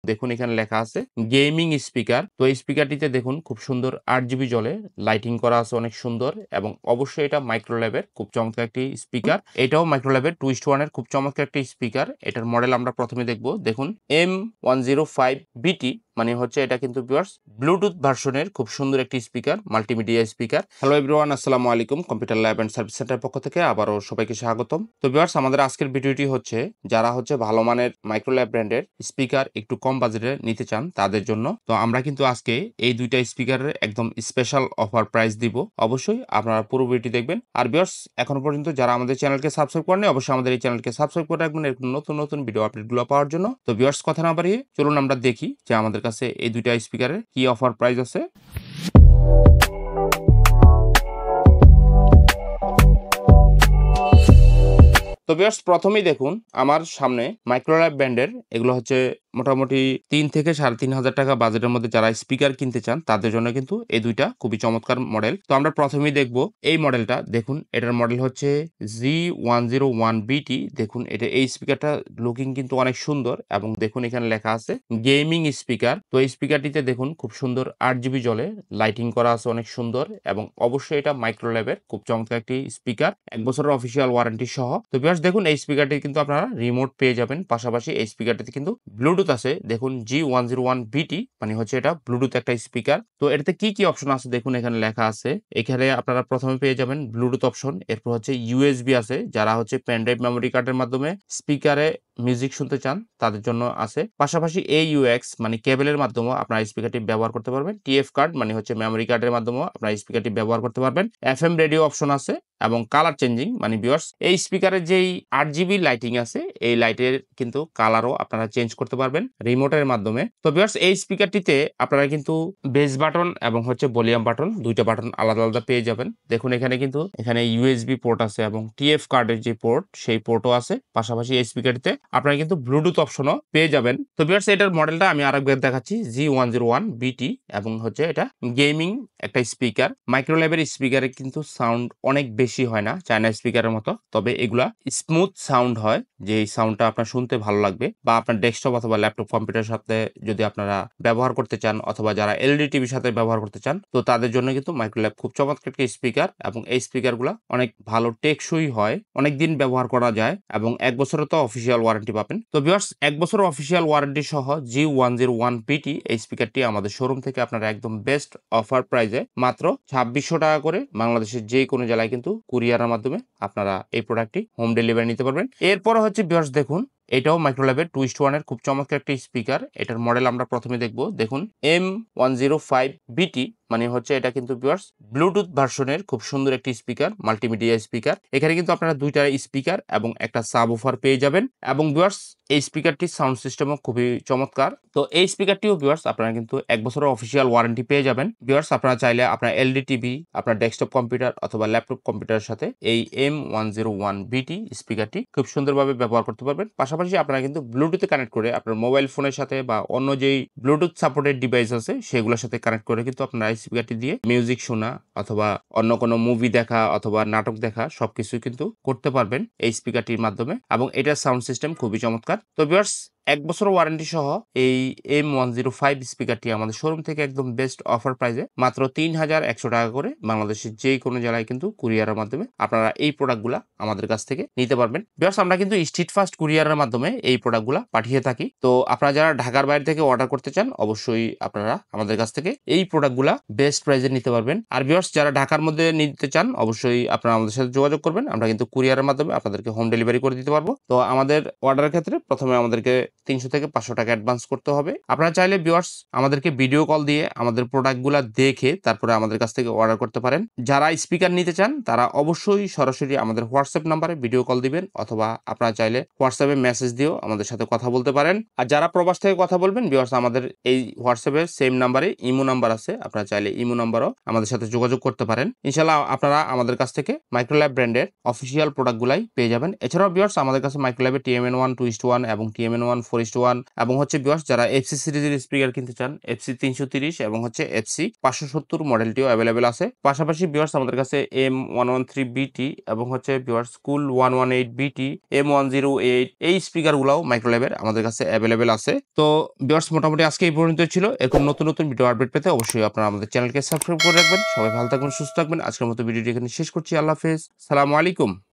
দেখুন এখানে লেখা আছে গেমিং স্পিকার। তো এই স্পিকারটিতে দেখুন খুব সুন্দর 8 GB জ্বলে, লাইটিং করা আছে অনেক সুন্দর, এবং অবশ্যই এটা মাইক্রোল্যাবের খুব চমৎকার একটি স্পিকার। এটাও মাইক্রোল্যাবের টুইস্ট ওয়ানের খুব চমৎকার একটি স্পিকার। এটার মডেল আমরা প্রথমে দেখব। দেখুন M105BT, মানে হচ্ছে এটা কিন্তু ভিউয়ার্স ব্লুটুথ ভার্সনের খুব সুন্দর একটি speaker, multimedia speaker. Hello everyone, আসসালামু আলাইকুম। কম্পিউটার ল্যাব এন্ড সার্ভিস সেন্টারের পক্ষ থেকে আবারও সবাইকে স্বাগতম। তো ভিউয়ার্স, আমাদের আজকের ভিডিওটি হচ্ছে যারা হচ্ছে ভালো মানের মাইক্রোল্যাব ব্র্যান্ডের স্পিকার একটু কম বাজেটে নিতে চান তাদের জন্য। তো আমরা কিন্তু আজকে এই দুইটা স্পিকারের একদম স্পেশাল অফার প্রাইস দিব। অবশ্যই আপনারা পুরো ভিডিওটি দেখবেন। আর ভিউয়ার্স, এখনো পর্যন্ত যারা আমাদের চ্যানেলকে সাবস্ক্রাইব করেনি, অবশ্যই আমাদের এই চ্যানেলকে সাবস্ক্রাইব করে রাখবেন এরকম নতুন নতুন ভিডিও আপডেটগুলো পাওয়ার জন্য। তো ভিউয়ার্স, কথা না বাড়িয়ে চলুন আমরা দেখি যে আমাদের কাছে এই দুইটা স্পিকারের কি অফার প্রাইস আছে। তো ভিউয়ার্স, প্রথমেই দেখুন আমার সামনে মাইক্রোল্যাব ব্র্যান্ডের এগুলো হচ্ছে মোটামুটি 3 থেকে 3,500 টাকা বাজেটের মধ্যে যারা স্পিকার কিনতে চান তাদের জন্য কিন্তু এই দুইটা খুবই চমৎকার মডেল। তো আমরা প্রথমেই দেখব এই মডেলটা। দেখুন এটার মডেল হচ্ছে G101BT। দেখুন এটা এই স্পিকারটা লুকিং কিন্তু অনেক সুন্দর, এবং দেখুন এখানে লেখা আছে গেমিং স্পিকার। তো এই স্পিকারটিতে দেখুন খুব সুন্দর 8 GB জ্বলে, লাইটিং করা আছে অনেক সুন্দর, এবং অবশ্যই এটা মাইক্রোল্যাবের খুব চমৎকার একটি স্পিকার, 1 বছরের অফিসিয়াল ওয়ারেন্টি সহ। তো ভিউয়ার্স দেখুন এই স্পিকারটি কিন্তু আপনারা রিমোট পেয়ে যাবেন, পাশাপাশি এই স্পিকারটিতে কিন্তু ব্লুটুথ আছে। দেখুন G101BT, মানে হচ্ছে এটা ব্লুটুথ একটা স্পিকার। তো এটাতে কি কি অপশন আছে দেখুন এখানে লেখা আছে। এখানে আপনারা প্রথমে পেয়ে যাবেন ব্লুটুথ অপশন, এরপর হচ্ছে USB আছে, যারা হচ্ছে পেন ড্রাইভ মেমোরি কার্ডের মাধ্যমে স্পিকারে মিউজিক শুনতে চান তাদের জন্য আছে। পাশাপাশি AUX, মানে কেবলের মাধ্যমে আপনারা স্পিকারটি ব্যবহার করতে পারবেন। TF কার্ড, মানে হচ্ছে মেমোরি কার্ডের মাধ্যমে আপনারা স্পিকারটি ব্যবহার করতে পারবেন। FM রেডিও অপশন আছে, এবং কালার চেঞ্জিং, মানে ভিউয়ার্স এই স্পিকারের যেই 8 GB লাইটিং আছে এই লাইটের কিন্তু কালারও আপনারা চেঞ্জ করতে পারবেন রিমোটের মাধ্যমে। তো ভিউয়ার্স এই স্পিকারটিতে আপনারা কিন্তু বেস বাটন এবং হচ্ছে ভলিউম বাটন, দুইটা বাটন আলাদা আলাদা পেয়ে যাবেন। দেখুন এখানে কিন্তু এখানে USB পোর্ট আছে, এবং TF কার্ডের যে পোর্ট সেই পোর্টও আছে। পাশাপাশি এই স্পিকারটিতে আপনারা কিন্তু ব্লুটুথ অপশনও পেয়ে যাবেন। তো ভিউয়ার্স এটার মডেলটা আমি আরেকবার দেখাচ্ছি, G101BT, এবং হচ্ছে এটা গেমিং একটা স্পিকার। মাইক্রোল্যাবের স্পিকারে কিন্তু সাউন্ড অনেক বেশি হয় না চায়না স্পিকারের মতো, তবে এগুলা স্মুথ সাউন্ড হয়, যে এই সাউন্ডটা আপনার শুনতে ভালো লাগবে। বা আপনার ডেস্কটপ অথবা ল্যাপটপ কম্পিউটারের সাথে যদি আপনারা ব্যবহার করতে চান, অথবা যারা LED টিভির সাথে ব্যবহার করতে চান, তো তাদের জন্য কিন্তু মাইক্রোল্যাব খুব চমৎকার একটি স্পিকার, এবং এই স্পিকারগুলো অনেক ভালো টেকসই হয়, অনেক দিন ব্যবহার করা যায়, এবং 1 বছরের তো অফিসিয়াল ওয়ারেন্টি পাবেন। তো ভিউয়ার্স 1 বছরের অফিসিয়াল ওয়ারেন্টি সহ G101BT এই স্পিকারটি আমাদের শোরুম থেকে আপনারা একদম বেস্ট অফার প্রাইজে মাত্র 2600 টাকা করে বাংলাদেশের যে কোনো জেলায় কিন্তু কুরিয়ারের মাধ্যমে আপনারা এই প্রোডাক্টটি হোম ডেলিভারি নিতে পারবেন। এরপর হচ্ছে ভিউয়ার্স দেখুন এটাও মাইক্রোল্যাবের টুইস্ট ওয়ানের খুব চমৎকার একটি স্পিকার। এটার মডেল আমরা প্রথমে দেখব। দেখুন M105BT, মানে হচ্ছে এটা কিন্তু ভিউয়ার্স ব্লুটুথ ভার্সনের খুব সুন্দর একটি স্পিকার, মাল্টিমিডিয়া স্পিকার। এখানে কিন্তু আপনারা দুইটা স্পিকার এবং একটা সাবউফার পেয়ে যাবেন, এবং ভিউয়ার্স এই স্পিকারটির সাউন্ড সিস্টেমও খুবই চমৎকার। তো এই স্পিকারটিও ভিউয়ার্স আপনারা কিন্তু 1 বছরের অফিসিয়াল ওয়ারেন্টি পেয়ে যাবেন। ভিউয়ার্স আপনারা চাইলে আপনার LED টিভি, আপনার ডেস্কটপ কম্পিউটার অথবা ল্যাপটপ কম্পিউটারের সাথে এই M101BT স্পিকারটি খুব সুন্দরভাবে ব্যবহার করতে পারবেন। পাশাপাশি আপনারা কিন্তু ব্লুটুথে কানেক্ট করে আপনার মোবাইল ফোনের সাথে বা অন্য যেই ব্লুটুথ সাপোর্টেড ডিভাইস আছে সেগুলোর সাথে কানেক্ট করে কিন্তু আপনারা এই স্পিকারটি দিয়ে মিউজিক শোনা অথবা অন্য কোনো মুভি দেখা অথবা নাটক দেখা সবকিছু কিন্তু করতে পারবেন এই স্পিকারটির মাধ্যমে, এবং এটার সাউন্ড সিস্টেম খুবই চমৎকার। তো ভিউয়ার্স 1 বছর ওয়ারেন্টি সহ এই M105 স্পিকারটি আমাদের শোরুম থেকে একদম বেস্ট অফার প্রাইজে মাত্র 3100 টাকা করে বাংলাদেশের যে কোনো জেলায় কিন্তু কুরিয়ারের মাধ্যমে আপনারা এই প্রোডাক্টগুলা আমাদের কাছ থেকে নিতে পারবেন। ভিউয়ার্স আমরা কিন্তু স্ট্রিট ফাস্ট কুরিয়ারের মাধ্যমে এই প্রোডাক্টগুলা পাঠিয়ে থাকি। তো আপনারা যারা ঢাকার বাইরে থেকে অর্ডার করতে চান অবশ্যই আপনারা আমাদের কাছ থেকে এই প্রোডাক্টগুলা বেস্ট প্রাইজে নিতে পারবেন। আর ভিউয়ার্স যারা ঢাকার মধ্যে নিতে চান অবশ্যই আপনারা আমাদের সাথে যোগাযোগ করবেন, আমরা কিন্তু কুরিয়ারের মাধ্যমে আপনাদেরকে হোম ডেলিভারি করে দিতে পারবো। তো আমাদের অর্ডারের ক্ষেত্রে প্রথমে আমাদেরকে 300 থেকে 500 টাকা অ্যাডভান্স করতে হবে। আপনারা চাইলে ভিউয়ার্স আমাদেরকে ভিডিও কল দিয়ে আমাদের প্রোডাক্টগুলা দেখে তারপরে আমাদের কাছ থেকে অর্ডার করতে পারেন। যারা স্পিকার নিতে চান তারা অবশ্যই সরাসরি আমাদের হোয়াটসঅ্যাপ নাম্বারে ভিডিও কল দিবেন, অথবা আপনারা চাইলে হোয়াটসঅ্যাপে মেসেজ দিয়েও আমাদের সাথে কথা বলতে পারেন। আর যারা প্রবাস থেকে কথা বলবেন ভিউয়ার্স আমাদের এই হোয়াটসঅ্যাপে সেম নাম্বারে ইমো নাম্বার আছে, আপনারা চাইলে ইমো নাম্বারও আমাদের সাথে যোগাযোগ করতে পারেন। ইনশাআল্লাহ আপনারা আমাদের কাছ থেকে মাইক্রোল্যাব ব্র্যান্ডের অফিসিয়াল প্রোডাক্টগুলাই পেয়ে যাবেন। এছাড়াও ভিউয়ার্স আমাদের কাছে মাইক্রোল্যাবের TMN1 টুইস্ট 1 এবং TMN1 4:1 এবং হচ্ছে ভিউয়ার্স যারা এফসি সিরিজের স্পিকার কিনতে চান এফসি 330 এবং হচ্ছে এফসি 570 মডেলটিও অ্যাভেলেবেল আছে। পাশাপাশি ভিউয়ার্স আমাদের কাছে M113BT এবং হচ্ছে ভিউয়ার্স কুল 118BT, M108 এই স্পিকারগুলাও মাইক্রোল্যাবের আমাদের কাছে অ্যাভেলেবেল আছে। তো ভিউয়ার্স মোটামুটি আজকে এই পর্যন্ত ছিল। এরকম নতুন নতুন ভিডিও আপডেট পেতে অবশ্যই আপনারা আমাদের চ্যানেলকে সাবস্ক্রাইব করে রাখবেন। সবাই ভালো থাকবেন, সুস্থ থাকবেন। আজকের মতো ভিডিওটি এখানে শেষ করছি। আল্লাহ হাফেজ। সালামু আলাইকুম।